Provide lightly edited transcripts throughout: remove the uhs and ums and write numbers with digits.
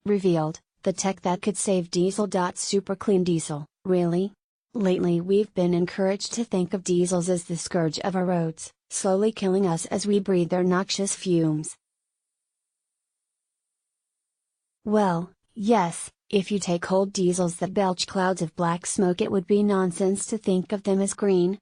revealed, the tech that could save diesel.Super-clean diesel. Really? Lately we've been encouraged to think of diesels as the scourge of our roads, slowly killing us as we breathe their noxious fumes. Well, yes, if you take old diesels that belch clouds of black smoke, it would be nonsense to think of them as green.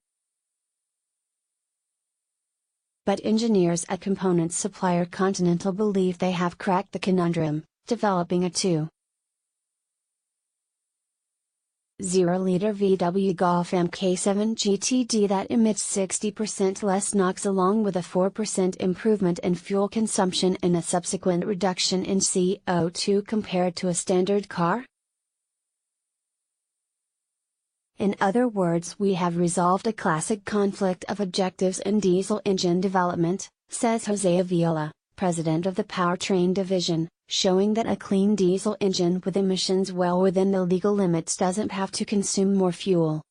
But engineers at components supplier Continental believe they have cracked the conundrum, developing a 2.0-liter VW Golf Mk7 GTD that emits 60% less NOx along with a 4% improvement in fuel consumption and a subsequent reduction in CO2 compared to a standard car. In other words, we have resolved a classic conflict of objectives in diesel engine development, says José Avila, president of the powertrain division, showing that a clean diesel engine with emissions well within the legal limits doesn't have to consume more fuel.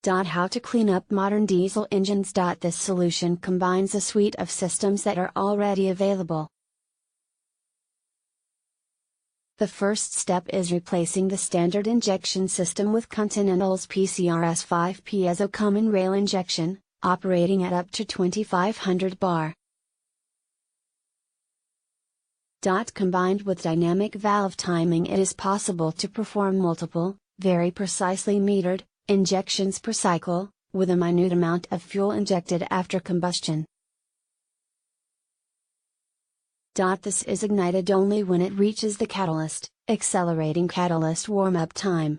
How to clean up modern diesel engines. This solution combines a suite of systems that are already available. The first step is replacing the standard injection system with Continental's PCRS-5 piezo common rail injection, operating at up to 2500 bar. Combined with dynamic valve timing, it is possible to perform multiple, very precisely metered, injections per cycle, with a minute amount of fuel injected after combustion. This is ignited only when it reaches the catalyst, accelerating catalyst warm-up time.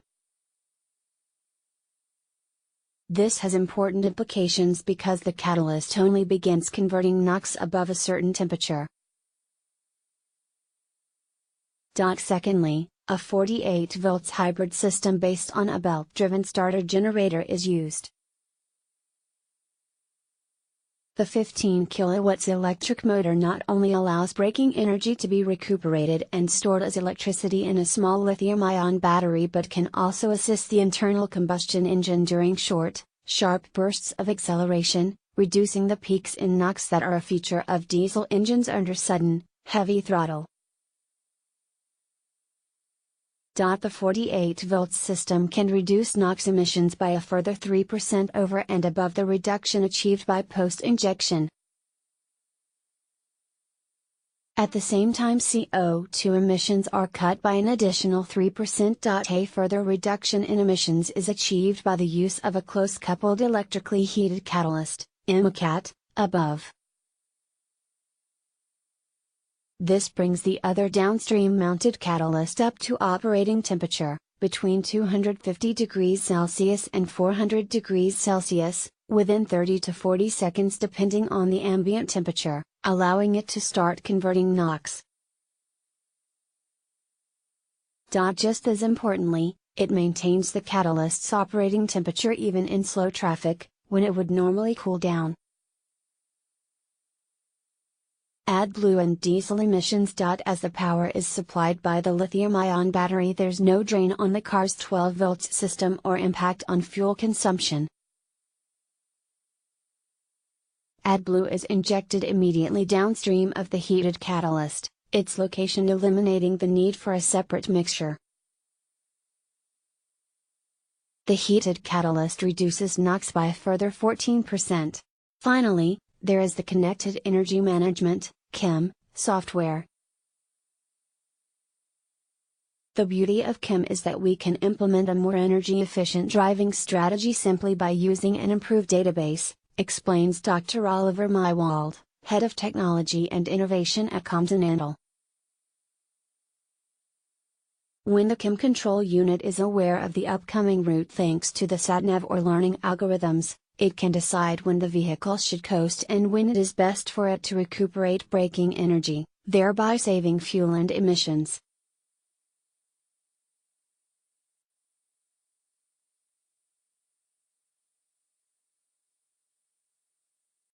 This has important implications because the catalyst only begins converting NOx above a certain temperature. Secondly, a 48 volts hybrid system based on a belt-driven starter generator is used. The 15 kilowatts electric motor not only allows braking energy to be recuperated and stored as electricity in a small lithium-ion battery, but can also assist the internal combustion engine during short, sharp bursts of acceleration, reducing the peaks in NOx that are a feature of diesel engines under sudden, heavy throttle. The 48 volts system can reduce NOx emissions by a further 3% over and above the reduction achieved by post-injection. At the same time, CO2 emissions are cut by an additional 3%. A further reduction in emissions is achieved by the use of a close-coupled electrically heated catalyst, EMICAT, above. This brings the other downstream-mounted catalyst up to operating temperature, between 250 degrees Celsius and 400 degrees Celsius, within 30 to 40 seconds depending on the ambient temperature, allowing it to start converting NOx. Just as importantly, it maintains the catalyst's operating temperature even in slow traffic, when it would normally cool down. AdBlue and diesel emissions. As the power is supplied by the lithium-ion battery, there's no drain on the car's 12 volts system or impact on fuel consumption. AdBlue is injected immediately downstream of the heated catalyst, its location eliminating the need for a separate mixture. The heated catalyst reduces NOx by a further 14%. Finally, there is the Connected Energy Management (CEM) software. The beauty of CEM is that we can implement a more energy-efficient driving strategy simply by using an improved database, explains Dr. Oliver Mywald, Head of Technology and Innovation at Continental. When the CEM control unit is aware of the upcoming route thanks to the sat-nav or learning algorithms, it can decide when the vehicle should coast and when it is best for it to recuperate braking energy, thereby saving fuel and emissions.